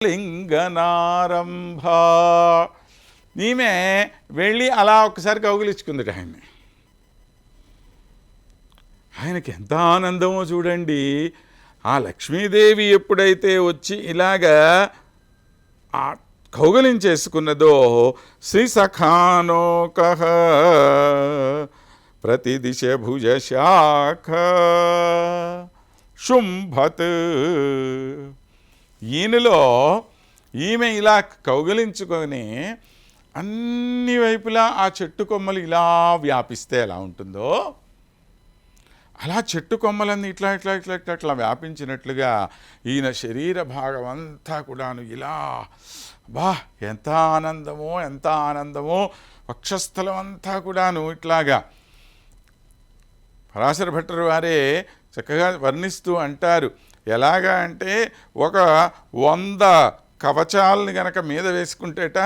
లింగనారంభ. ఈమె వెళ్ళి అలా ఒక్కసారి కౌగిలించుకుంది ఆయన్ని. ఆయనకి ఎంత ఆనందమో చూడండి. ఆ లక్ష్మీదేవి ఎప్పుడైతే వచ్చి ఇలాగా ఆ కౌగిలించేసుకున్నదో, శ్రీ సఖానోక ప్రతిదిశ భుజ శాఖ శుంభత్. ఈయనలో ఈమె ఇలా కౌగిలించుకొని అన్ని వైపులా ఆ చెట్టు కొమ్మలు ఇలా వ్యాపిస్తే ఎలా ఉంటుందో, అలా చెట్టు కొమ్మలన్నీ ఇట్లా ఇట్లా ఇట్లా ఇట్లా ఇట్లా వ్యాపించినట్లుగా ఈయన శరీర భాగం అంతా కూడాను ఇలా, బా ఎంత ఆనందమో ఎంత ఆనందమో. వక్షస్థలం అంతా కూడాను ఇట్లాగా పరాశర భట్టరు వారే చక్కగా వర్ణిస్తూ అంటారు. ఎలాగా అంటే, ఒక 100 కవచాలని గనక మీద వేసుకుంటేట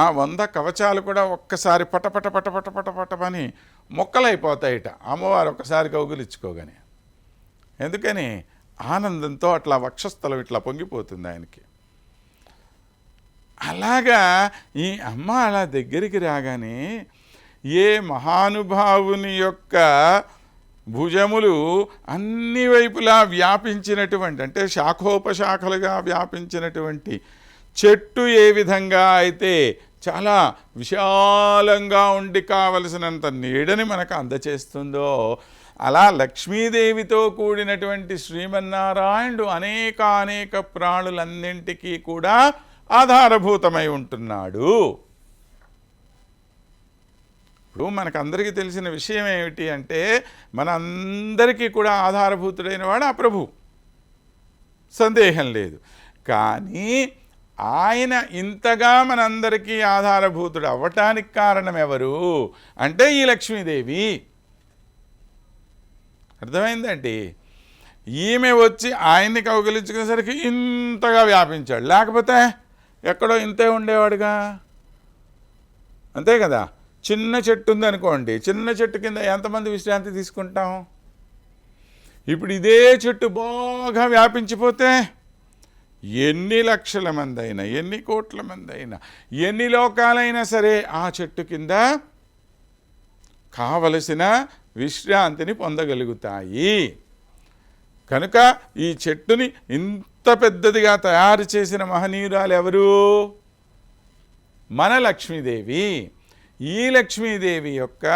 ఆ 100 కవచాలు కూడా ఒక్కసారి పటపట పటపట పటపటమని మొక్కలైపోతాయిట అమ్మవారు ఒక్కసారి కౌగులించుకోగానే. ఎందుకని? ఆనందంతో అట్లా వక్షస్థలం ఇట్లా పొంగిపోతుంది ఆయనకి. అలాగా ఈ అమ్మ అలా దగ్గరికి రాగానే ఏ మహానుభావుని యొక్క భుజములు అన్ని వైపులా వ్యాపించినటువంటి, అంటే శాఖోపశాఖలుగా వ్యాపించినటువంటి చెట్టు ఏ విధంగా అయితే చాలా విశాలంగా ఉండి కావలసినంత నీడని మనకు అందచేస్తుందో, అలా లక్ష్మీదేవితో కూడినటువంటి శ్రీమన్నారాయణుడు అనేక ప్రాణులన్నింటికీ కూడా ఆధారభూతమై ఉంటున్నాడు. ఇప్పుడు మనకందరికీ తెలిసిన విషయం ఏమిటి అంటే, మనందరికీ కూడా ఆధారభూతుడైన వాడు ఆ ప్రభు, సందేహం లేదు. కానీ ఆయన ఇంతగా మనందరికీ ఆధారభూతుడు అవ్వటానికి కారణం ఎవరు అంటే ఈ లక్ష్మీదేవి. అర్థమైందండి? ఈమె వచ్చి ఆయన్ని కౌగిలించుకునేసరికి ఇంతగా వ్యాపించాడు. లేకపోతే ఎక్కడో ఇంతే ఉండేవాడుగా, అంతే కదా. చిన్న చెట్టు ఉందనుకోండి, చిన్న చెట్టు కింద ఎంతమంది విశ్రాంతి తీసుకుంటాం? ఇప్పుడు ఇదే చెట్టు బాగా వ్యాపించిపోతే ఎన్ని లక్షల మంది అయినా, ఎన్ని కోట్ల మంది అయినా, ఎన్ని లోకాలైనా సరే ఆ చెట్టు కింద కావలసిన విశ్రాంతిని పొందగలుగుతాయి. కనుక ఈ చెట్టుని ఇంత పెద్దదిగా తయారు చేసిన మహనీయురాలు ఎవరు? మన లక్ష్మీదేవి. ఈ లక్ష్మీదేవి యొక్క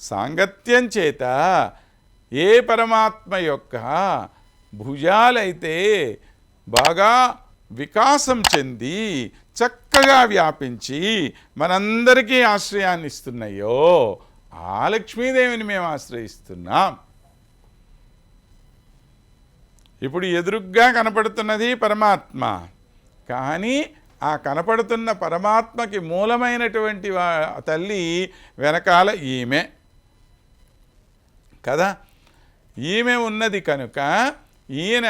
సాంగత్యం చేత ఏ పరమాత్మ యొక్క భుజాలైతే బాగా వికాసం చెంది చక్కగా వ్యాపించి మనందరికీ ఆశ్రయాన్ని ఇస్తున్నాయో, ఆ లక్ష్మీదేవిని మేము ఆశ్రయిస్తున్నాం. ఇప్పుడు ఎదురుగ్గా కనపడుతున్నది పరమాత్మ, కానీ ఆ కనపడుతున్న పరమాత్మకి మూలమైనటువంటి తల్లి వెనకాల ఈమె కదా. ఈమె ఉన్నది కనుక ఈయన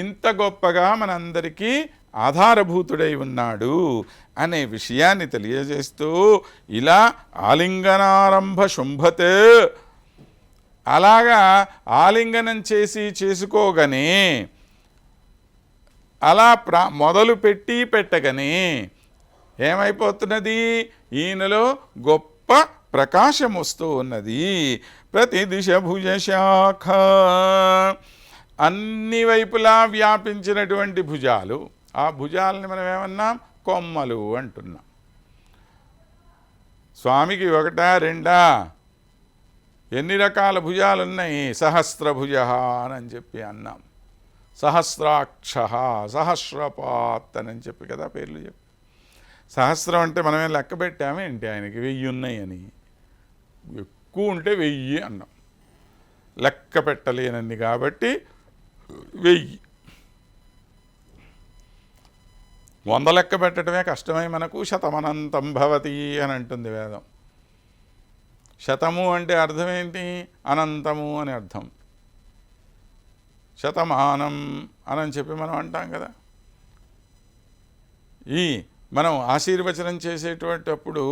ఇంత గొప్పగా మనందరికీ ఆధారభూతుడై ఉన్నాడు అనే విషయాన్ని తెలియజేస్తూ, ఇలా ఆలింగనారంభ శుంభతే, అలాగా ఆలింగనం చేసుకోగానే, అలా మొదలు పెట్టగానే ఏమైపోతున్నది? ఈయనలో గొప్ప ప్రకాశం వస్తూ ఉన్నది. ప్రతి దిశ భుజ శాఖ, అన్ని వైపులా వ్యాపించినటువంటి భుజాలు. ఆ భుజాలని మనం ఏమన్నాం? కొమ్మలు అంటున్నాం. స్వామికి 1 2 ఎన్ని రకాల భుజాలు ఉన్నాయి? సహస్రభుజ అని చెప్పి అన్నాం. సహస్రాక్ష, సహస్రపాత్ అని చెప్పి కదా పేర్లు చెప్పి. సహస్రం అంటే మనమేం లెక్క పెట్టామేంటి? ఆయనకి 1000 ఉన్నాయని. ఎక్కువ ఉంటే 1000 అన్నాం, లెక్క పెట్టలేనన్ని కాబట్టి 1000. 100 లెక్క పెట్టడమే కష్టమై మనకు శతమనంతం భవతి అని అంటుంది వేదం. శతము అంటే అర్థం ఏంటి? అనంతము అని అర్థం. శతమానం అని చెప్పి మనం అంటాం కదా. మనం ఆశీర్వచనం చేసేటప్పుడు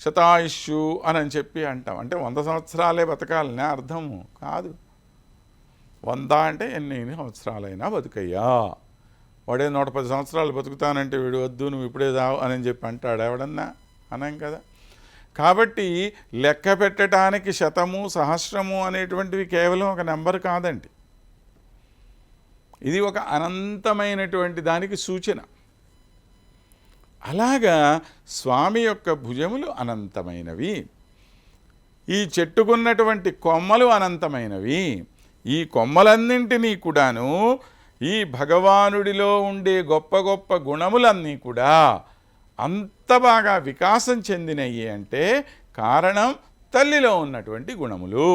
శతాయుష్యు అని చెప్పి అంటాం. అంటే 100 సంవత్సరాలే బతకాలనే అర్థము కాదు. 100 అంటే ఎన్ని సంవత్సరాలైనా బతుకయ్యా, వాడే 110 సంవత్సరాలు బతుకుతానంటే వీడు వద్దు నువ్వు ఇప్పుడే దావు అని చెప్పి అంటాడు ఎవడన్నా? అనం కదా. కాబట్టి లెక్క పెట్టడానికి శతము సహస్రము అనేటువంటివి కేవలం ఒక నెంబర్ కాదండి. ఇది ఒక అనంతమైనటువంటి దానికి సూచన. అలాగా స్వామి యొక్క భుజములు అనంతమైనవి, ఈ చెట్టుకున్నటువంటి కొమ్మలు అనంతమైనవి. ఈ కొమ్మలన్నింటినీ కూడాను ఈ భగవానుడిలో ఉండే గొప్ప గొప్ప గుణములన్నీ కూడా అంత బాగా వికాసం చెందినయ్యి అంటే కారణం తల్లిలో ఉన్నటువంటి గుణములు.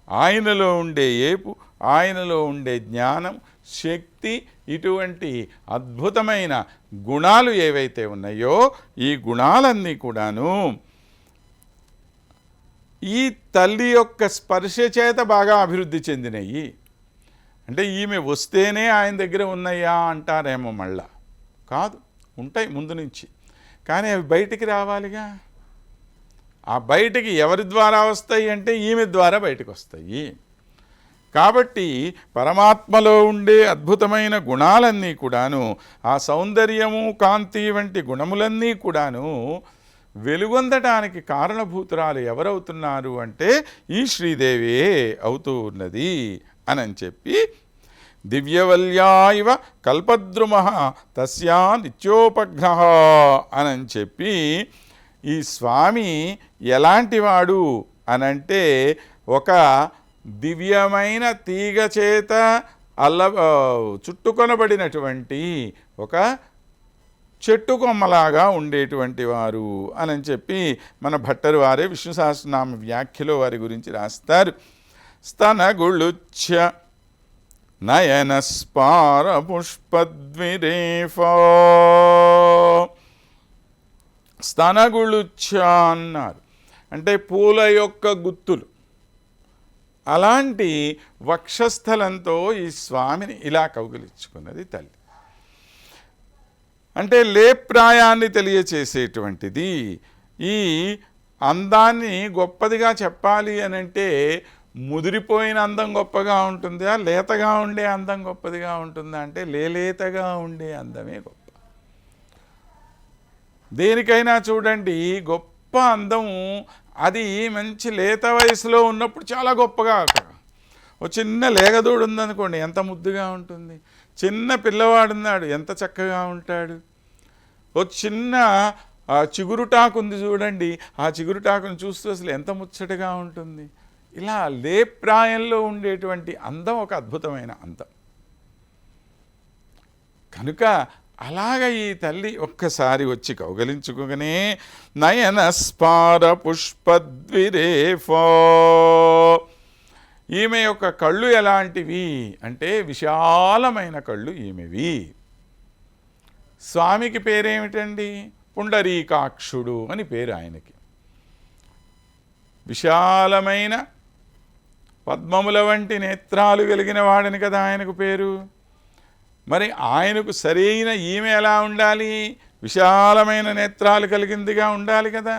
ఆయనలో ఉండే ఏపు, ఆయనలో ఉండే జ్ఞానం, శక్తి, ఇటువంటి అద్భుతమైన గుణాలు ఏవైతే ఉన్నాయో ఈ గుణాలన్నీ కూడాను ఈ తల్లి యొక్క స్పర్శ చేత బాగా అభివృద్ధి చెందినవి. అంటే ఈమె వస్తేనే ఆయన దగ్గర ఉన్నాయా అంటారేమో, మళ్ళా కాదు, ఉంటాయి ముందు నుంచి, కానీ అవి బయటికి రావాలిగా. ఆ బయటికి ఎవరి ద్వారా వస్తాయి అంటే ఈమె ద్వారా బయటకు వస్తాయి. కాబట్టి పరమాత్మలో ఉండే అద్భుతమైన గుణాలన్నీ కూడాను, ఆ సౌందర్యము కాంతి వంటి గుణములన్నీ కూడాను వెలుగొందటానికి కారణభూతురాలు ఎవరవుతున్నారు అంటే ఈ శ్రీదేవే అవుతూ ఉన్నది అని చెప్పి, దివ్యవల్యా ఇవ కల్పద్రుమ తస్యా నిత్యోపగ్రహ అని చెప్పి, ఈ స్వామి ఎలాంటివాడు అనంటే ఒక దివ్యమైన తీగ చేత చుట్టుకొనబడినటువంటి ఒక చెట్టు కొమ్మలాగా ఉండేటువంటి వారు అని చెప్పి మన భట్టరు వారే విష్ణు సహస్రనామ వ్యాఖ్యలో వారి గురించి రాస్తారు. స్తనగుళుచ్చ నయనస్పార పుష్పద్విరేఫా, స్తనగుళుచ్చ అన్నారు అంటే పూల యొక్క గుత్తులు. అలాంటి వక్షస్థలంతో ఈ స్వామిని ఇలా కౌగిలించుకున్నది తల్లి. అంటే లేప్రాయాన్ని తెలియచేసేటువంటిది. ఈ అందాన్ని గొప్పదిగా చెప్పాలి అనంటే ముదిరిపోయిన అందం గొప్పగా ఉంటుందా, లేతగా ఉండే అందం గొప్పదిగా ఉంటుందా అంటే లేతగా ఉండే అందమే గొప్ప. దేనికైనా చూడండి, గొప్ప అందము అది మంచి లేత వయసులో ఉన్నప్పుడు చాలా గొప్పగా. ఓ చిన్న లేగదూడు ఉందనుకోండి ఎంత ముద్దుగా ఉంటుంది. చిన్న పిల్లవాడున్నాడు ఎంత చక్కగా ఉంటాడు. ఓ చిన్న చిగురుటాకు ఉంది చూడండి, ఆ చిగురుటాకును చూస్తూ అసలు ఎంత ముచ్చటగా ఉంటుంది. ఇలా లేప్రాయంలో ఉండేటువంటి అందం ఒక అద్భుతమైన అందం. కనుక అలాగ ఈ తల్లి ఒక్కసారి వచ్చి కౌగలించుకోగానే నయన స్పార పుష్పద్విరేఫో, ఈమె యొక్క కళ్ళు ఎలాంటివి అంటే విశాలమైన కళ్ళు ఈమెవి. స్వామికి పేరేమిటండి? పుండరీకాక్షుడు అని పేరు ఆయనకి. విశాలమైన పద్మముల వంటి నేత్రాలు కలిగిన వాడని కదా ఆయనకు పేరు. మరి ఆయనకు సరైన ఈమె ఎలా ఉండాలి? విశాలమైన నేత్రాలు కలిగిందిగా ఉండాలి కదా.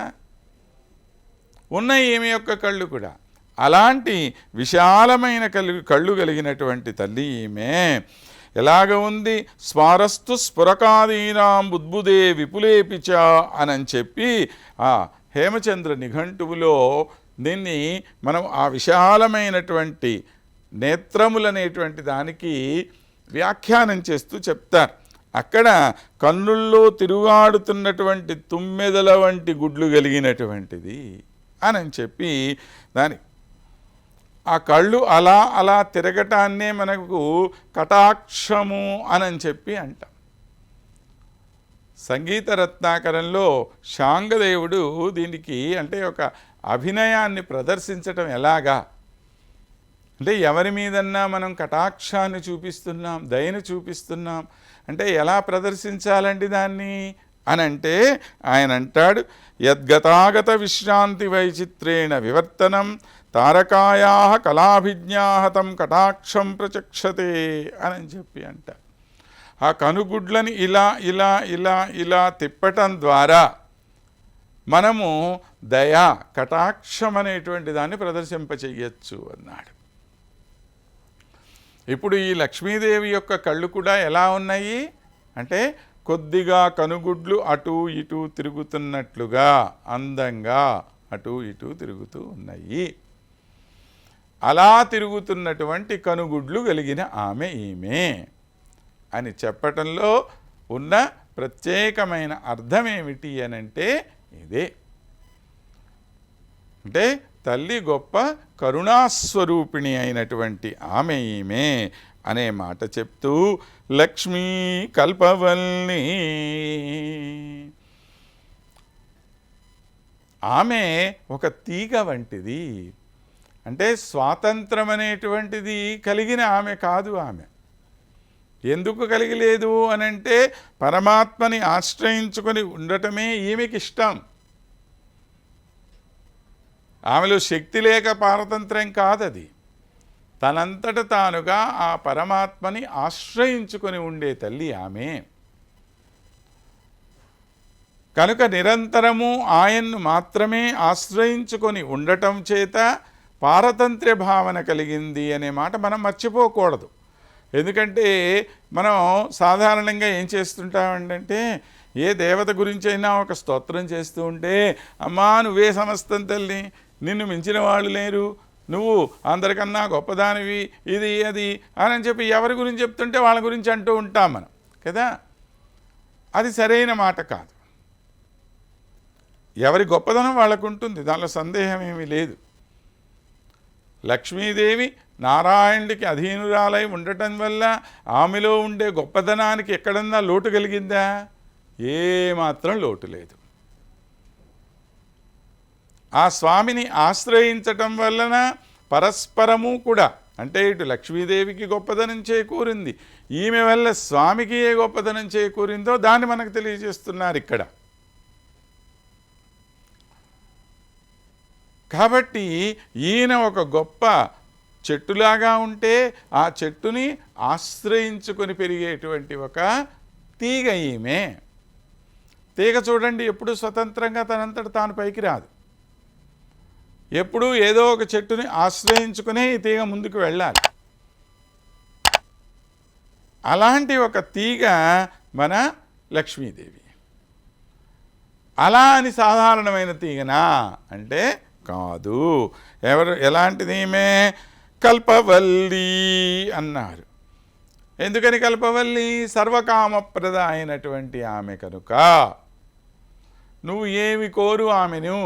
ఉన్నాయి ఈమె యొక్క కళ్ళు కూడా. అలాంటి విశాలమైన కళ్ళు కలిగినటువంటి తల్లి ఈమె. ఎలాగ ఉంది? స్వారస్తు స్ఫురకాదీనాం బుద్బుదే విపులేపిచ అని చెప్పి ఆ హేమచంద్ర నిఘంటువులో దీన్ని మనం ఆ విశాలమైనటువంటి నేత్రములనేటువంటి దానికి వ్యాఖ్యానం చేస్తూ చెప్తారు. అక్కడ కన్నుల్లో తిరుగాడుతున్నటువంటి తుమ్మెదల వంటి గుడ్లు కలిగినటువంటిది అని చెప్పి దాని ఆ కళ్ళు అలా అలా తిరగటాన్నే మనకు కటాక్షము అని చెప్పి అంటాం. సంగీత రత్నాకరంలో శాంగదేవుడు దీనికి అంటే ఒక అభినయాన్ని ప్రదర్శించటం ఎలాగా అంటే ఎవరి మీదన్నా మనం కటాక్షాన్ని చూపిస్తున్నాం, దయను చూపిస్తున్నాం అంటే ఎలా ప్రదర్శించాలండి దాన్ని అనంటే ఆయన అంటాడు, యద్గతాగత విశ్రాంతి వైచిత్రేణ వివర్తనం తారకాయా కళాభిజ్ఞాహతం కటాక్షం ప్రచక్షతే అని చెప్పి అంటారు. ఆ కనుగుడ్లని ఇలా ఇలా ఇలా ఇలా తిప్పటం ద్వారా మనము దయా కటాక్షం అనేటువంటి దాన్ని ప్రదర్శింపచేయచ్చు అన్నాడు. ఇప్పుడు ఈ లక్ష్మీదేవి యొక్క కళ్ళు కూడా ఎలా ఉన్నాయి? అంటే కొద్దిగా కనుగుడ్లు అటు ఇటు తిరుగుతున్నట్లుగా అందంగా అటు ఇటు తిరుగుతూ ఉన్నాయి. అలా తిరుగుతున్నటువంటి కనుగుడ్లు కలిగిన ఆమె ఈమె అని చెప్పటంలో ఉన్న ప్రత్యేకమైన అర్థం ఏమిటి అనంటే ఇదే. అంటే తల్లి గొప్ప కరుణాస్వరూపిణి అయినటువంటి ఆమె ఈమె అనే మాట చెప్తూ లక్ష్మీ కల్పవల్లి ఆమె ఒక తీగ వంటిది. అంటే స్వాతంత్రం అనేటువంటిది కలిగిన ఆమె కాదు. ఆమె ఎందుకు కలిగలేదు అనంటే పరమాత్మని ఆశ్రయించుకొని ఉండటమే ఈమెకి ఇష్టం. ఆమెలో శక్తి లేక పారతంత్రం కాదది. తనంతట తానుగా ఆ పరమాత్మని ఆశ్రయించుకొని ఉండే తల్లి ఆమె. కనుక నిరంతరము ఆయన్ను మాత్రమే ఆశ్రయించుకొని ఉండటం చేత పారతంత్ర్య భావన కలిగింది అనే మాట మనం మర్చిపోకూడదు. ఎందుకంటే మనం సాధారణంగా ఏం చేస్తుంటామంటే ఏ దేవత గురించి అయినా ఒక స్తోత్రం చేస్తూ ఉంటే అమ్మా నువ్వే సమస్తం తల్లి, నిన్ను మించిన వాళ్ళు లేరు, నువ్వు అందరికన్నా గొప్పదానివి, ఇది అది అని చెప్పి ఎవరి గురించి చెప్తుంటే వాళ్ళ గురించి అంటూ ఉంటాం మనం కదా. అది సరైన మాట కాదు. ఎవరి గొప్పదనం వాళ్ళకు ఉంటుంది, దానిలో సందేహం ఏమీ లేదు. లక్ష్మీదేవి నారాయణుడికి అధీనురాలై ఉండటం వల్ల ఆమెలో ఉండే గొప్పదనానికి ఎక్కడన్నా లోటు కలిగిందా? ఏమాత్రం లోటు లేదు. ఆ స్వామిని ఆశ్రయించటం వలన పరస్పరము కూడా, అంటే ఇటు లక్ష్మీదేవికి గొప్పదనం చేకూరింది, ఈమె వల్ల స్వామికి ఏ గొప్పదనం చేకూరిందో దాన్ని మనకు తెలియజేస్తున్నారు ఇక్కడ. కాబట్టి ఈయన ఒక గొప్ప చెట్టులాగా ఉంటే ఆ చెట్టుని ఆశ్రయించుకొని పెరిగేటువంటి ఒక తీగ ఈమె. తీగ చూడండి ఎప్పుడు స్వతంత్రంగా తనంతట తాను పైకి రాదు. ఎప్పుడూ ఏదో ఒక చెట్టుని ఆశ్రయించుకునే ఈ తీగ ముందుకు వెళ్ళాలి. అలాంటి ఒక తీగ మన లక్ష్మీదేవి. అలా అని సాధారణమైన తీగనా అంటే కాదు. ఎలాంటిది ఈమె? కల్పవల్లి అన్నారు. ఎందుకని కల్పవల్లి? సర్వకామప్రద అయినటువంటి ఆమె కనుక నువ్వు ఏమి కోరు ఆమెను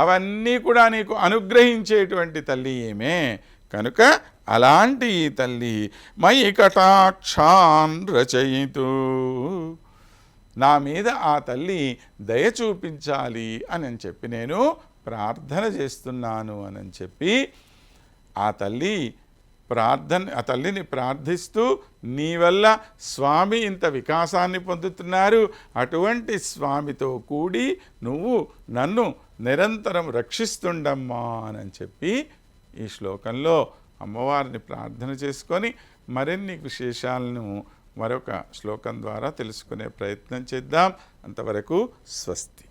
అవన్నీ కూడా నీకు అనుగ్రహించేటువంటి తల్లి ఈమె కనుక అలాంటి ఈ తల్లి మయి కటాక్షాన్ రచయితూ, నా మీద ఆ తల్లి దయ చూపించాలి అని చెప్పి నేను ప్రార్థన చేస్తున్నాను అని చెప్పి ఆ తల్లిని ప్రార్థిస్తూ నీ వల్ల స్వామి ఇంత వికాసాన్ని పొందుతున్నారు, అటువంటి స్వామితో కూడి నువ్వు నన్ను నిరంతరం రక్షిస్తుండమ్మా అని చెప్పి ఈ శ్లోకంలో అమ్మవారిని ప్రార్థన చేసుకొని మరిన్ని విశేషాలను మరొక శ్లోకం ద్వారా తెలుసుకునే ప్రయత్నం చేద్దాం. అంతవరకు స్వస్తి.